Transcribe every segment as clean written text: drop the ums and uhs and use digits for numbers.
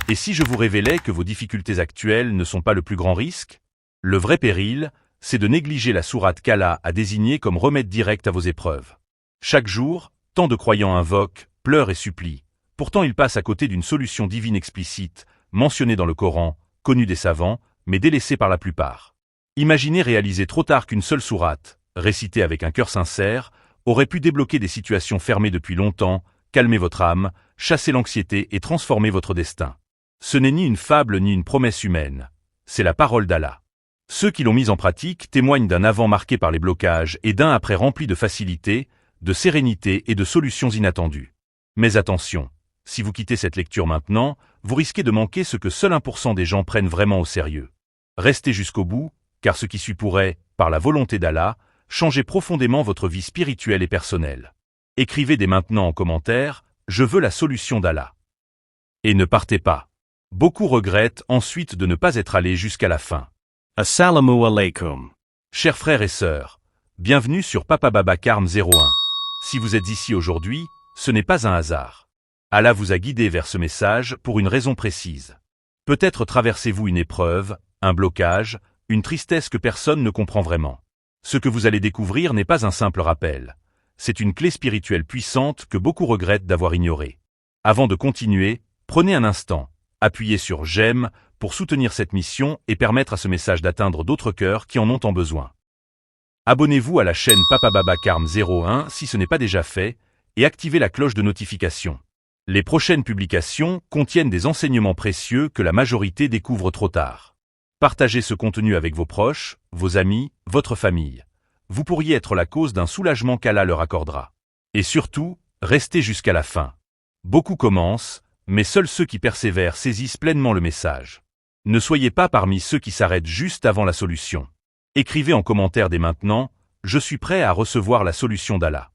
Et si je vous révélais que vos difficultés actuelles ne sont pas le plus grand risque? Le vrai péril, c'est de négliger la sourate qu'Allah a désignée comme remède direct à vos épreuves. Chaque jour, tant de croyants invoquent, pleurent et supplient. Pourtant ils passent à côté d'une solution divine explicite, mentionnée dans le Coran, connue des savants, mais délaissée par la plupart. Imaginez réaliser trop tard qu'une seule sourate, récitée avec un cœur sincère, aurait pu débloquer des situations fermées depuis longtemps, calmer votre âme, chasser l'anxiété et transformer votre destin. Ce n'est ni une fable ni une promesse humaine. C'est la parole d'Allah. Ceux qui l'ont mise en pratique témoignent d'un avant marqué par les blocages et d'un après rempli de facilité, de sérénité et de solutions inattendues. Mais attention, si vous quittez cette lecture maintenant, vous risquez de manquer ce que seul 1% des gens prennent vraiment au sérieux. Restez jusqu'au bout, car ce qui suit pourrait, par la volonté d'Allah, changer profondément votre vie spirituelle et personnelle. Écrivez dès maintenant en commentaire « Je veux la solution d'Allah ». Et ne partez pas. Beaucoup regrettent ensuite de ne pas être allés jusqu'à la fin. Assalamu alaikum. Chers frères et sœurs, bienvenue sur Papa Baba Karm 01. Si vous êtes ici aujourd'hui, ce n'est pas un hasard. Allah vous a guidé vers ce message pour une raison précise. Peut-être traversez-vous une épreuve, un blocage, une tristesse que personne ne comprend vraiment. Ce que vous allez découvrir n'est pas un simple rappel. C'est une clé spirituelle puissante que beaucoup regrettent d'avoir ignorée. Avant de continuer, prenez un instant, appuyez sur « J'aime » pour soutenir cette mission et permettre à ce message d'atteindre d'autres cœurs qui en ont tant besoin. Abonnez-vous à la chaîne Papa Baba Karm 01 si ce n'est pas déjà fait et activez la cloche de notification. Les prochaines publications contiennent des enseignements précieux que la majorité découvre trop tard. Partagez ce contenu avec vos proches, vos amis, votre famille. Vous pourriez être la cause d'un soulagement qu'Allah leur accordera. Et surtout, restez jusqu'à la fin. Beaucoup commencent, mais seuls ceux qui persévèrent saisissent pleinement le message. Ne soyez pas parmi ceux qui s'arrêtent juste avant la solution. Écrivez en commentaire dès maintenant « Je suis prêt à recevoir la solution d'Allah ».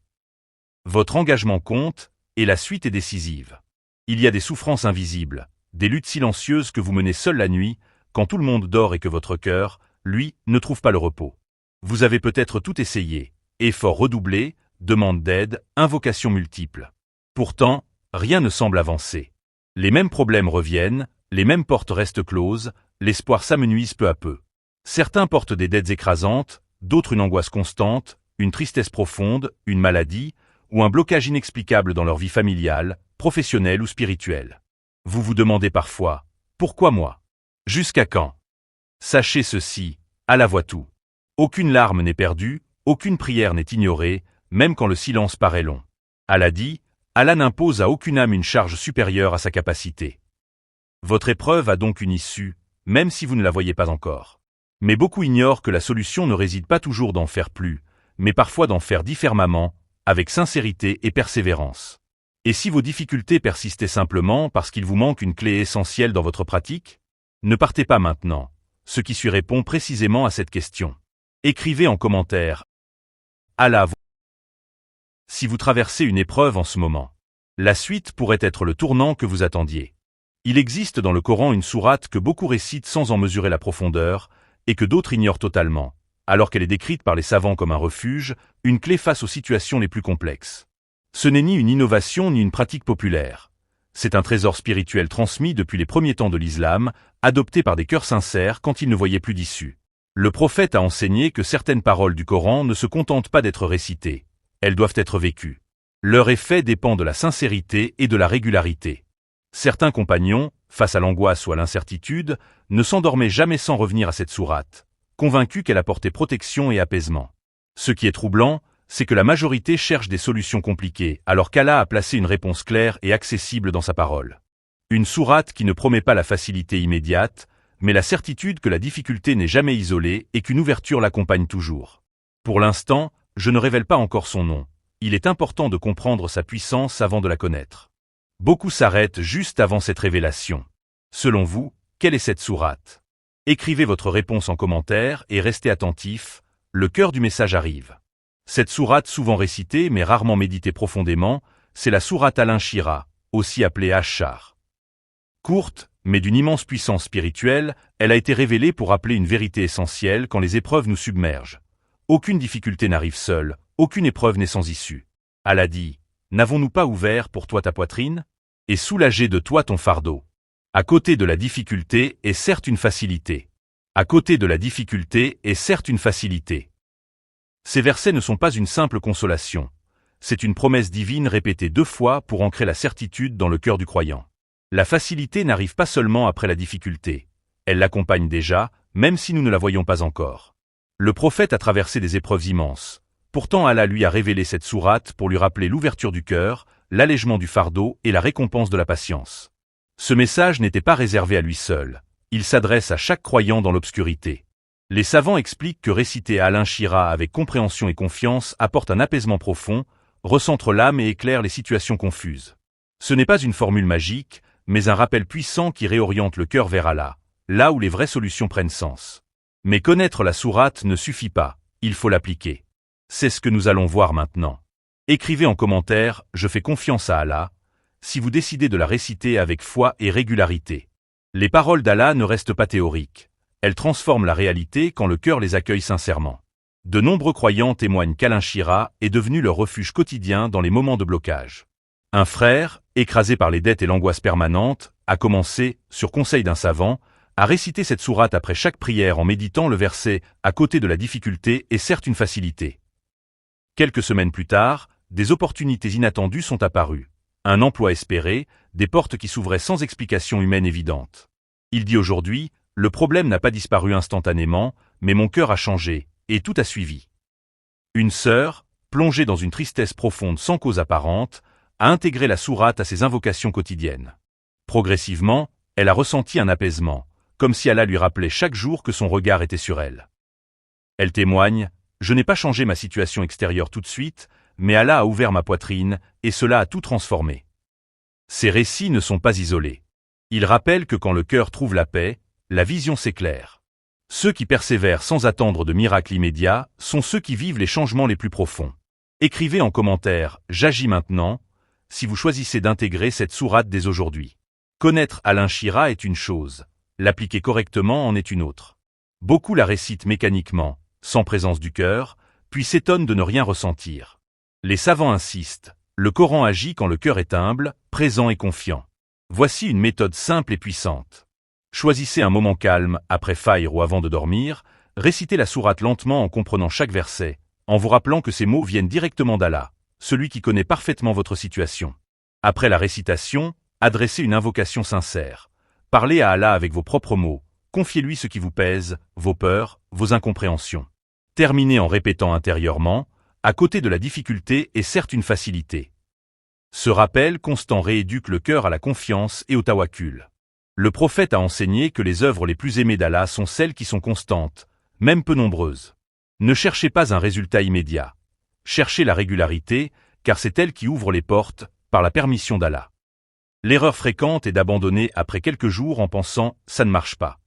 Votre engagement compte, et la suite est décisive. Il y a des souffrances invisibles, des luttes silencieuses que vous menez seul la nuit, quand tout le monde dort et que votre cœur, lui, ne trouve pas le repos. Vous avez peut-être tout essayé, efforts redoublés, demandes d'aide, invocations multiples. Pourtant, rien ne semble avancer. Les mêmes problèmes reviennent, les mêmes portes restent closes, l'espoir s'amenuise peu à peu. Certains portent des dettes écrasantes, d'autres une angoisse constante, une tristesse profonde, une maladie, ou un blocage inexplicable dans leur vie familiale, professionnelle ou spirituelle. Vous vous demandez parfois « Pourquoi moi ? Jusqu'à quand ?» Sachez ceci, Allah voit tout. Aucune larme n'est perdue, aucune prière n'est ignorée, même quand le silence paraît long. Allah dit, Allah n'impose à aucune âme une charge supérieure à sa capacité. Votre épreuve a donc une issue, même si vous ne la voyez pas encore. Mais beaucoup ignorent que la solution ne réside pas toujours d'en faire plus, mais parfois d'en faire différemment, avec sincérité et persévérance. Et si vos difficultés persistaient simplement parce qu'il vous manque une clé essentielle dans votre pratique? Ne partez pas maintenant. Ce qui suit répond précisément à cette question. Écrivez en commentaire. Allah. Si vous traversez une épreuve en ce moment, la suite pourrait être le tournant que vous attendiez. Il existe dans le Coran une sourate que beaucoup récitent sans en mesurer la profondeur, et que d'autres ignorent totalement, alors qu'elle est décrite par les savants comme un refuge, une clé face aux situations les plus complexes. Ce n'est ni une innovation ni une pratique populaire. C'est un trésor spirituel transmis depuis les premiers temps de l'islam, adopté par des cœurs sincères quand ils ne voyaient plus d'issue. Le prophète a enseigné que certaines paroles du Coran ne se contentent pas d'être récitées, elles doivent être vécues. Leur effet dépend de la sincérité et de la régularité. Certains compagnons, face à l'angoisse ou à l'incertitude, ne s'endormaient jamais sans revenir à cette sourate, convaincus qu'elle apportait protection et apaisement. Ce qui est troublant, c'est que la majorité cherche des solutions compliquées, alors qu'Allah a placé une réponse claire et accessible dans sa parole. Une sourate qui ne promet pas la facilité immédiate, mais la certitude que la difficulté n'est jamais isolée et qu'une ouverture l'accompagne toujours. Pour l'instant, je ne révèle pas encore son nom. Il est important de comprendre sa puissance avant de la connaître. Beaucoup s'arrêtent juste avant cette révélation. Selon vous, quelle est cette sourate? Écrivez votre réponse en commentaire et restez attentifs, le cœur du message arrive. Cette sourate souvent récitée mais rarement méditée profondément, c'est la sourate Al-Inshirah, aussi appelée Ash-Shar. Courte, mais d'une immense puissance spirituelle, elle a été révélée pour rappeler une vérité essentielle quand les épreuves nous submergent. Aucune difficulté n'arrive seule, aucune épreuve n'est sans issue. Allah dit, n'avons-nous pas ouvert pour toi ta poitrine et soulagé de toi ton fardeau? À côté de la difficulté est certes une facilité. À côté de la difficulté est certes une facilité. Ces versets ne sont pas une simple consolation. C'est une promesse divine répétée 2 fois pour ancrer la certitude dans le cœur du croyant. La facilité n'arrive pas seulement après la difficulté. Elle l'accompagne déjà, même si nous ne la voyons pas encore. Le prophète a traversé des épreuves immenses. Pourtant Allah lui a révélé cette sourate pour lui rappeler l'ouverture du cœur, l'allègement du fardeau et la récompense de la patience. Ce message n'était pas réservé à lui seul. Il s'adresse à chaque croyant dans l'obscurité. Les savants expliquent que réciter Al-Inshirah avec compréhension et confiance apporte un apaisement profond, recentre l'âme et éclaire les situations confuses. Ce n'est pas une formule magique, mais un rappel puissant qui réoriente le cœur vers Allah, là où les vraies solutions prennent sens. Mais connaître la sourate ne suffit pas, il faut l'appliquer. C'est ce que nous allons voir maintenant. Écrivez en commentaire « Je fais confiance à Allah » si vous décidez de la réciter avec foi et régularité. Les paroles d'Allah ne restent pas théoriques. Elles transforment la réalité quand le cœur les accueille sincèrement. De nombreux croyants témoignent qu'Al-Inshirah est devenu leur refuge quotidien dans les moments de blocage. Un frère, écrasé par les dettes et l'angoisse permanente, a commencé, sur conseil d'un savant, à réciter cette sourate après chaque prière en méditant le verset « À côté de la difficulté est certes une facilité ». Quelques semaines plus tard, des opportunités inattendues sont apparues. Un emploi espéré, des portes qui s'ouvraient sans explication humaine évidente. Il dit aujourd'hui, le problème n'a pas disparu instantanément, mais mon cœur a changé, et tout a suivi. Une sœur, plongée dans une tristesse profonde sans cause apparente, a intégré la sourate à ses invocations quotidiennes. Progressivement, elle a ressenti un apaisement, comme si Allah lui rappelait chaque jour que son regard était sur elle. Elle témoigne, « Je n'ai pas changé ma situation extérieure tout de suite, mais Allah a ouvert ma poitrine, et cela a tout transformé. » Ces récits ne sont pas isolés. Ils rappellent que quand le cœur trouve la paix, la vision s'éclaire. Ceux qui persévèrent sans attendre de miracle immédiat sont ceux qui vivent les changements les plus profonds. Écrivez en commentaire « J'agis maintenant » si vous choisissez d'intégrer cette sourate dès aujourd'hui. Connaître Al-Inshirah est une chose, l'appliquer correctement en est une autre. Beaucoup la récitent mécaniquement, sans présence du cœur, puis s'étonnent de ne rien ressentir. Les savants insistent, le Coran agit quand le cœur est humble, présent et confiant. Voici une méthode simple et puissante. Choisissez un moment calme, après Fajr ou avant de dormir, récitez la sourate lentement en comprenant chaque verset, en vous rappelant que ces mots viennent directement d'Allah, celui qui connaît parfaitement votre situation. Après la récitation, adressez une invocation sincère. Parlez à Allah avec vos propres mots, confiez-lui ce qui vous pèse, vos peurs, vos incompréhensions. Terminez en répétant intérieurement, à côté de la difficulté est certes une facilité. Ce rappel constant rééduque le cœur à la confiance et au tawakkul. Le prophète a enseigné que les œuvres les plus aimées d'Allah sont celles qui sont constantes, même peu nombreuses. Ne cherchez pas un résultat immédiat. Cherchez la régularité, car c'est elle qui ouvre les portes, par la permission d'Allah. L'erreur fréquente est d'abandonner après quelques jours en pensant « ça ne marche pas ».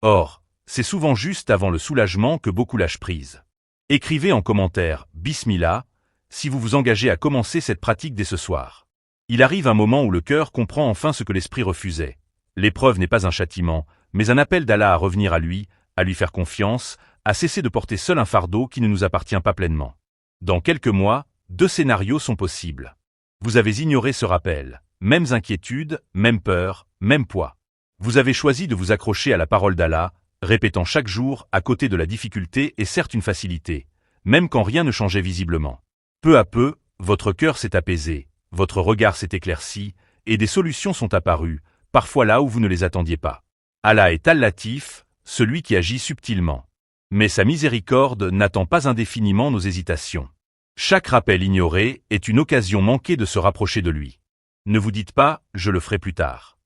Or, c'est souvent juste avant le soulagement que beaucoup lâchent prise. Écrivez en commentaire « Bismillah » si vous vous engagez à commencer cette pratique dès ce soir. Il arrive un moment où le cœur comprend enfin ce que l'esprit refusait. L'épreuve n'est pas un châtiment, mais un appel d'Allah à revenir à lui faire confiance, à cesser de porter seul un fardeau qui ne nous appartient pas pleinement. Dans quelques mois, 2 scénarios sont possibles. Vous avez ignoré ce rappel, mêmes inquiétudes, même peur, même poids. Vous avez choisi de vous accrocher à la parole d'Allah, répétant chaque jour à côté de la difficulté est certes une facilité, même quand rien ne changeait visiblement. Peu à peu, votre cœur s'est apaisé, votre regard s'est éclairci, et des solutions sont apparues, parfois là où vous ne les attendiez pas. Allah est Al-Latif, celui qui agit subtilement. Mais sa miséricorde n'attend pas indéfiniment nos hésitations. Chaque rappel ignoré est une occasion manquée de se rapprocher de lui. Ne vous dites pas « je le ferai plus tard ».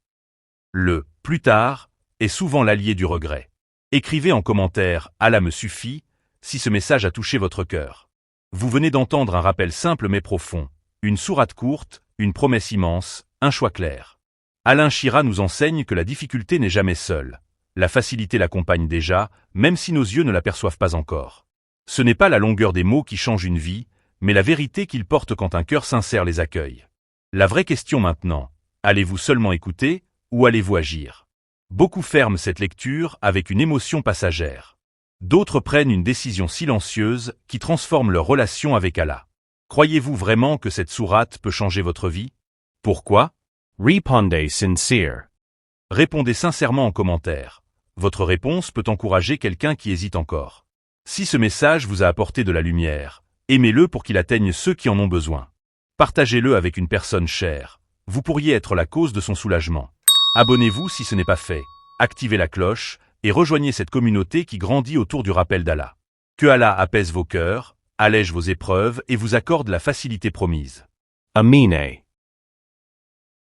Le « plus tard » est souvent l'allié du regret. Écrivez en commentaire « Allah me suffit » si ce message a touché votre cœur. Vous venez d'entendre un rappel simple mais profond, une sourate courte, une promesse immense, un choix clair. Al-Inshirah nous enseigne que la difficulté n'est jamais seule. La facilité l'accompagne déjà, même si nos yeux ne l'aperçoivent pas encore. Ce n'est pas la longueur des mots qui change une vie, mais la vérité qu'ils portent quand un cœur sincère les accueille. La vraie question maintenant, allez-vous seulement écouter, ou allez-vous agir? Beaucoup ferment cette lecture avec une émotion passagère. D'autres prennent une décision silencieuse qui transforme leur relation avec Allah. Croyez-vous vraiment que cette sourate peut changer votre vie? Pourquoi? Répondez sincere. Répondez sincèrement en commentaire. Votre réponse peut encourager quelqu'un qui hésite encore. Si ce message vous a apporté de la lumière, aimez-le pour qu'il atteigne ceux qui en ont besoin. Partagez-le avec une personne chère. Vous pourriez être la cause de son soulagement. Abonnez-vous si ce n'est pas fait. Activez la cloche et rejoignez cette communauté qui grandit autour du rappel d'Allah. Que Allah apaise vos cœurs, allège vos épreuves et vous accorde la facilité promise. Amine.